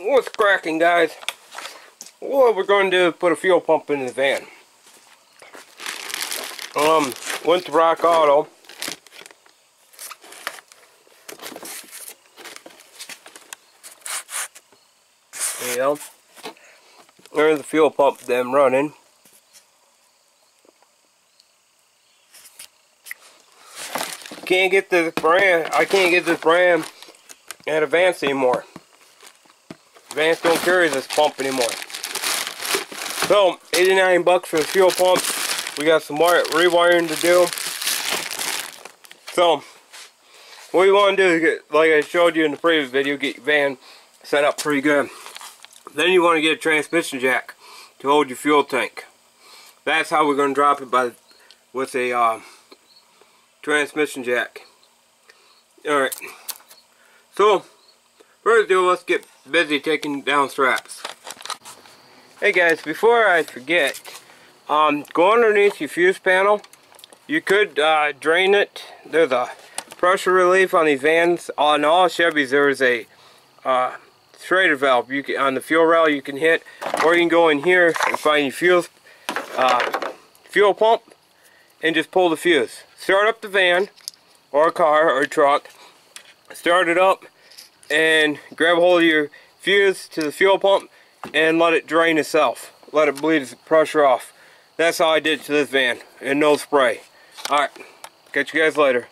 What's cracking, guys? What we're going to do is put a fuel pump in the van. Went to Rock Auto. There you go. There's the fuel pump them running. Can't get this brand. I can't get this brand at Advance anymore. Advance don't carry this pump anymore. So, 89 bucks for the fuel pump. We got some rewiring to do. So, what you want to do is get, like I showed you in the previous video, get your van set up pretty good. Then you want to get a transmission jack to hold your fuel tank. That's how we're going to drop it with a transmission jack. Alright. So, first do, let's get busy taking down straps. Hey guys, before I forget, go underneath your fuse panel. You could drain it. There's a pressure relief on these vans. On all Chevys there is a Schrader valve. You can, on the fuel rail you can hit, or you can go in here and find your fuel pump and just pull the fuse. Start up the van or a car or a truck. Start it up and grab a hold of your fuse to the fuel pump and let it drain itself. Let it bleed the pressure off. That's how I did it to this van, and no spray. Alright, catch you guys later.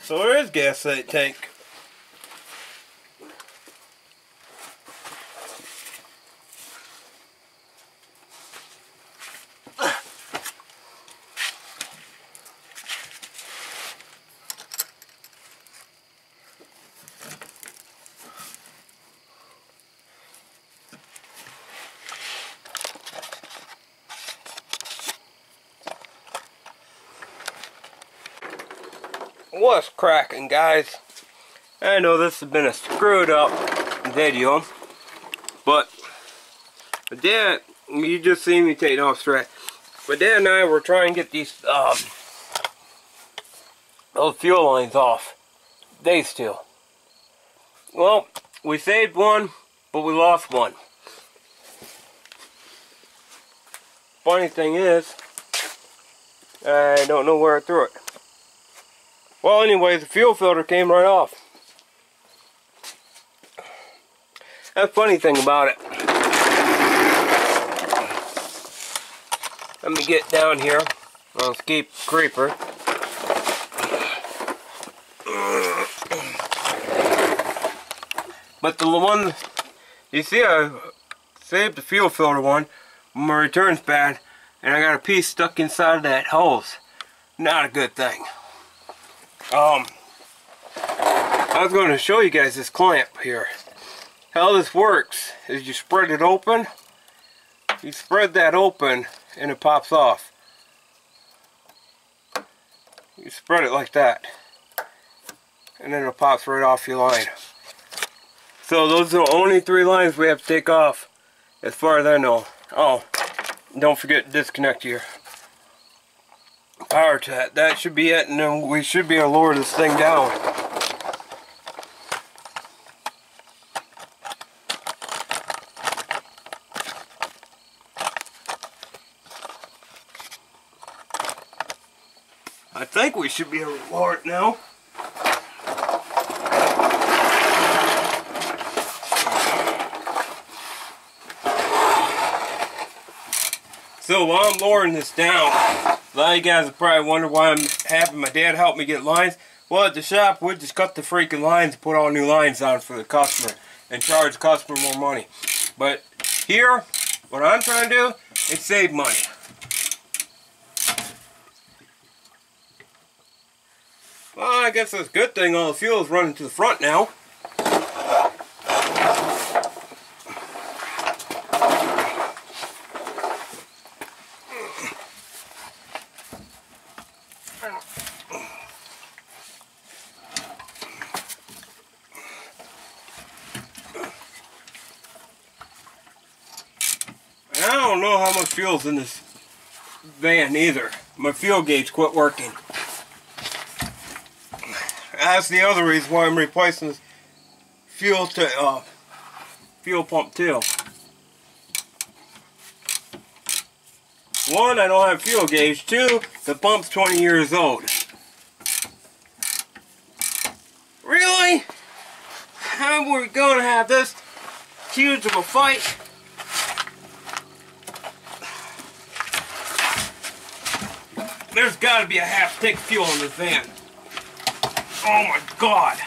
So there is gas in that tank. What's cracking, guys? I know this has been a screwed up video, but Dad, you just seen me take off straight. But Dad and I were trying to get these those fuel lines off. They still. Well, we saved one, but we lost one. Funny thing is, I don't know where I threw it. Well, anyway, the fuel filter came right off. That's the funny thing about it. Let me get down here. I'll escape creeper. But the one, you see, I saved the fuel filter one. My return's bad, and I got a piece stuck inside of that hose. Not a good thing. I was going to show you guys this clamp here. How this works is you spread it open. You spread that open and it pops off. You spread it like that, and then it pops right off your line. So those are the only 3 lines we have to take off, as far as I know. Oh, don't forget to disconnect your power to that should be it, and then we should be able to lower this thing down. I think we should be able to lower it now. So while I'm lowering this down, a lot of you guys will probably wonder why I'm having my dad help me get lines. Well, at the shop, we'd just cut the freaking lines and put all new lines on for the customer and charge the customer more money. But here, what I'm trying to do is save money. Well, I guess that's a good thing all the fuel is running to the front now. I don't know how much fuel's in this van either. My fuel gauge quit working. That's the other reason why I'm replacing this fuel pump too. One, I don't have fuel gauge. Two, the pump's 20 years old. Really? How are we going to have this huge of a fight? There's got to be a half tank of fuel in this van. Oh my God.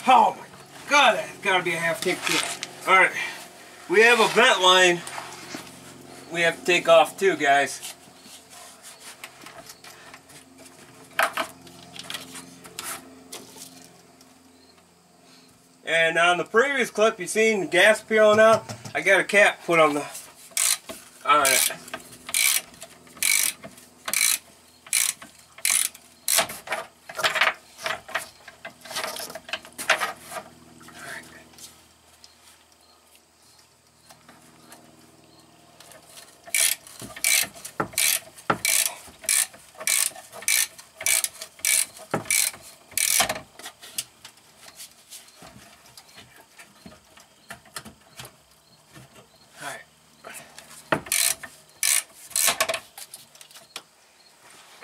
Oh my God, that's got to be a half tank of fuel. Alright, we have a vent line we have to take off too, guys. And on the previous clip, you seen the gas peeling out. I got a cap put on it.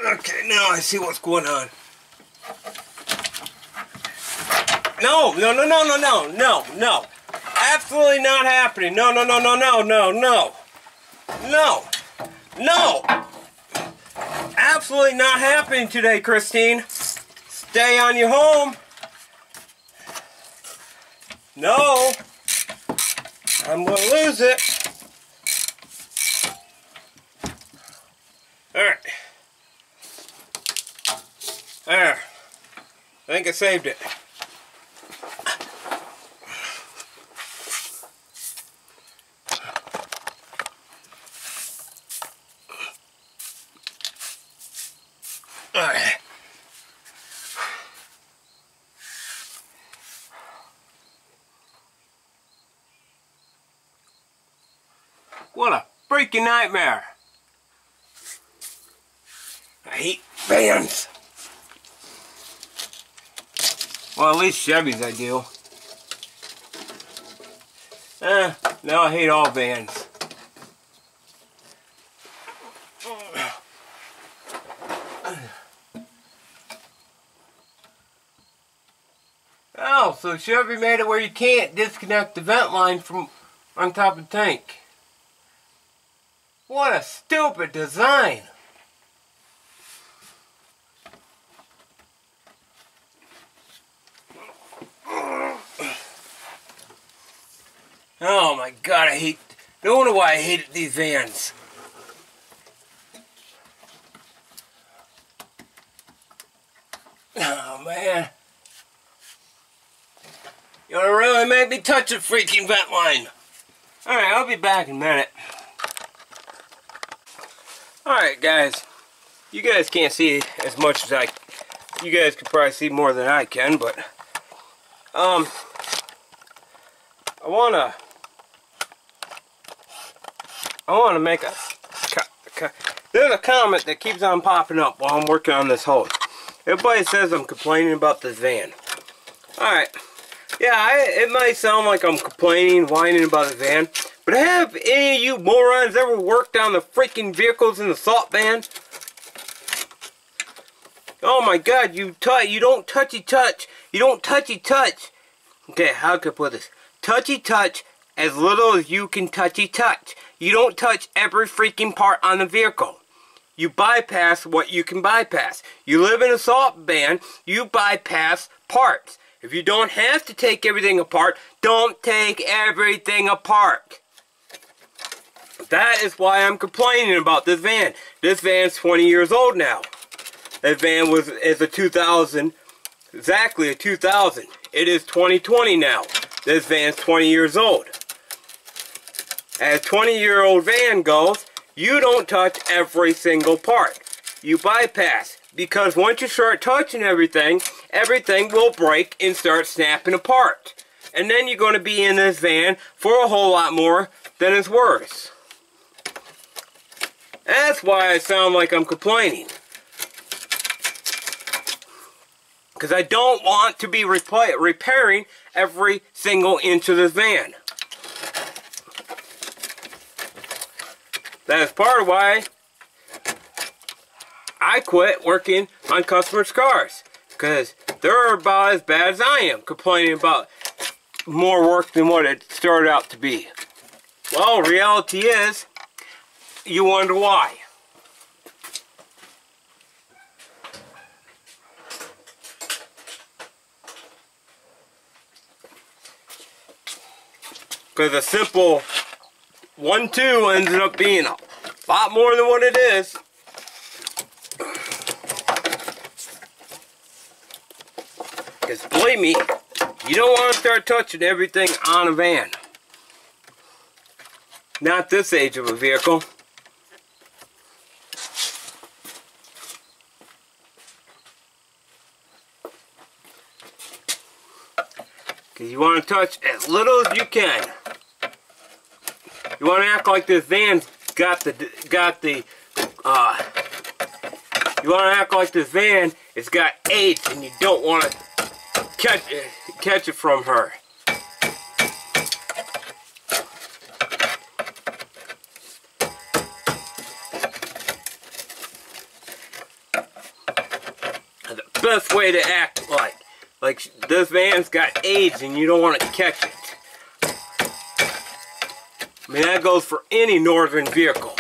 Okay, now I see what's going on. No, no, no, no, no, no, no, no. Absolutely not happening. No, no, no, no, no, no, no. No! No! Absolutely not happening today, Christine. Stay on your home. No! I'm gonna lose it. Alright. There. I think I saved it. Alright. What a freaking nightmare. I hate vans. Well, at least Chevys I do. No, I hate all vans. Oh, so Chevy made it where you can't disconnect the vent line from on top of the tank. What a stupid design. Oh my God, no wonder why I hated these vans. Oh man. You wanna really make me touch a freaking vent line. Alright, I'll be back in a minute. Alright guys, you guys can't see as much as you guys could probably see more than I can, but I wanna make there's a comment that keeps on popping up while I'm working on this hose. Everybody says I'm complaining about this van. Alright, yeah, it might sound like I'm complaining, whining about the van, but have any of you morons ever worked on the freaking vehicles in the salt van? Oh my God, you don't touchy touch. You don't touchy touch. Okay, how can I put this? Touchy touch as little as you can touchy touch. You don't touch every freaking part on the vehicle. You bypass what you can bypass. You live in a salt van, you bypass parts. If you don't have to take everything apart, don't take everything apart. That is why I'm complaining about this van. This van's 20 years old now. That van is a 2000, exactly a 2000. It is 2020 now. This van's 20 years old. As a 20-year-old van goes, you don't touch every single part. You bypass. Because once you start touching everything, everything will break and start snapping apart. And then you're going to be in this van for a whole lot more than it's worth. That's why I sound like I'm complaining. Because I don't want to be repairing every single inch of this van. That is part of why I quit working on customers' cars. Because they're about as bad as I am, complaining about more work than what it started out to be. Well, reality is, you wonder why. Because a simple 1-2 ended up being a lot more than what it is. Because believe me, you don't want to start touching everything on a van. Not this age of a vehicle. Because you want to touch as little as you can. You want to act like this van's you want to act like this van has got AIDS and you don't want to catch it from her. The best way to act like this van's got AIDS and you don't want to catch it. I mean, that goes for any northern vehicle.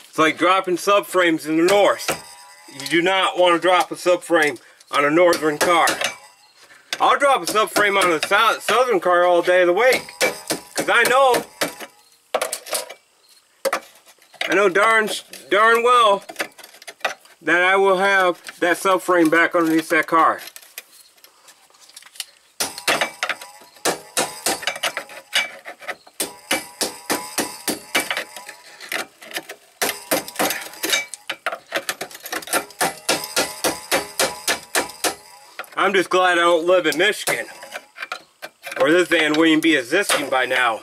It's like dropping subframes in the north. You do not want to drop a subframe on a northern car. I'll drop a subframe on a southern car all day of the week. Because I know darn well that I will have that subframe back underneath that car. I'm just glad I don't live in Michigan, or this van wouldn't even be existing by now.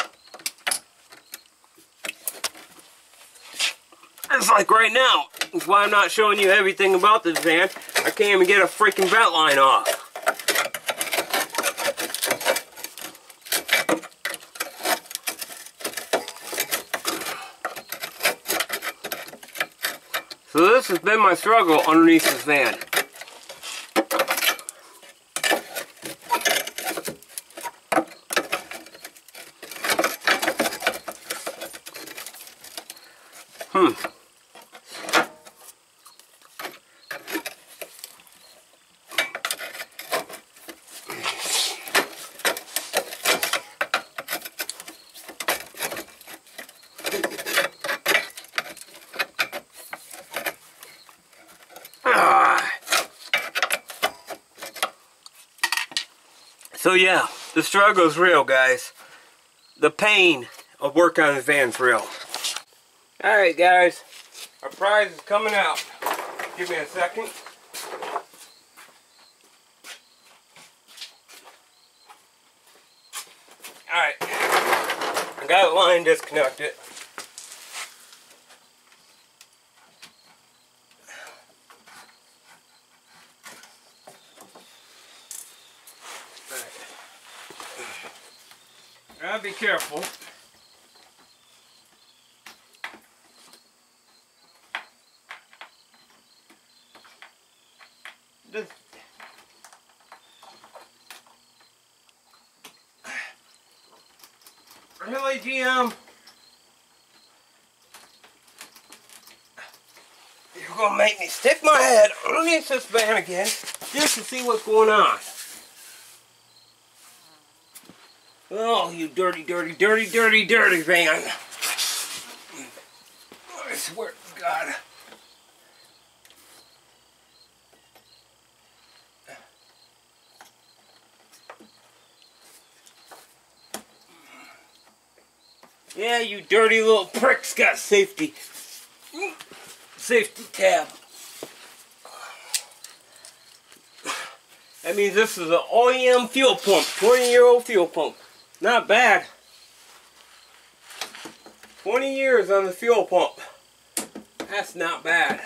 It's like right now. That's why I'm not showing you everything about this van. I can't even get a freaking vent line off. So this has been my struggle underneath this van. So yeah, the struggle is real, guys. The pain of working on this van is real. Alright guys, our prize is coming out. Give me a second. Alright, I got a line disconnected. Gotta be careful. Really, GM? You're gonna make me stick my head underneath this van again just to see what's going on. Oh, you dirty, dirty, dirty, dirty, dirty van. I swear to God. Yeah, you dirty little prick's got safety tab. That means this is an OEM fuel pump, 20-year-old fuel pump. Not bad. 20 years on the fuel pump. That's not bad.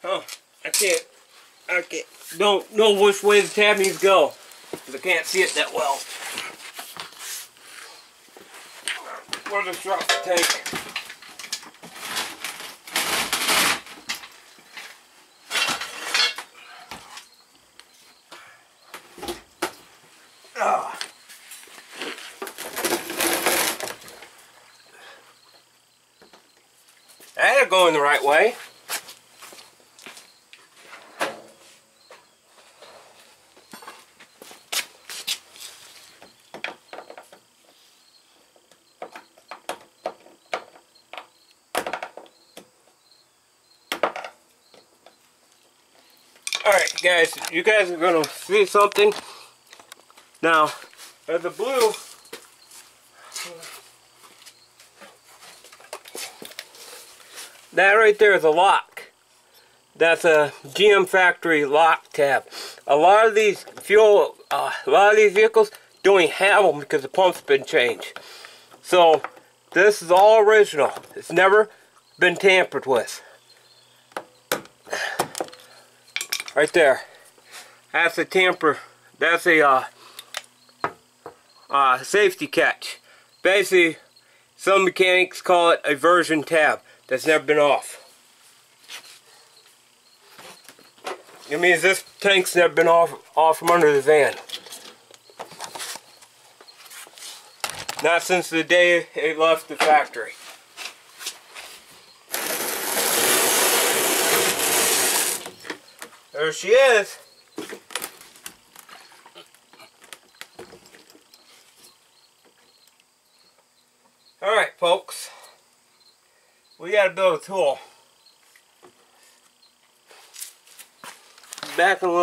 Oh, I don't know which way the tab needs to go, because I can't see it that well. We'll just drop the tank. Oh. That'll go in the right way. Alright guys, you guys are going to see something. Now, the blue, that right there is a lock. That's a GM factory lock tab. A lot of these vehicles don't even have them because the pump's been changed. So, this is all original. It's never been tampered with. right there. That's a tamper. That's a safety catch. Basically, some mechanics call it a version tab that's never been off. It means this tank's never been off from under the van. Not since the day it left the factory. There she is. Alright folks, we gotta build a tool. Back in a little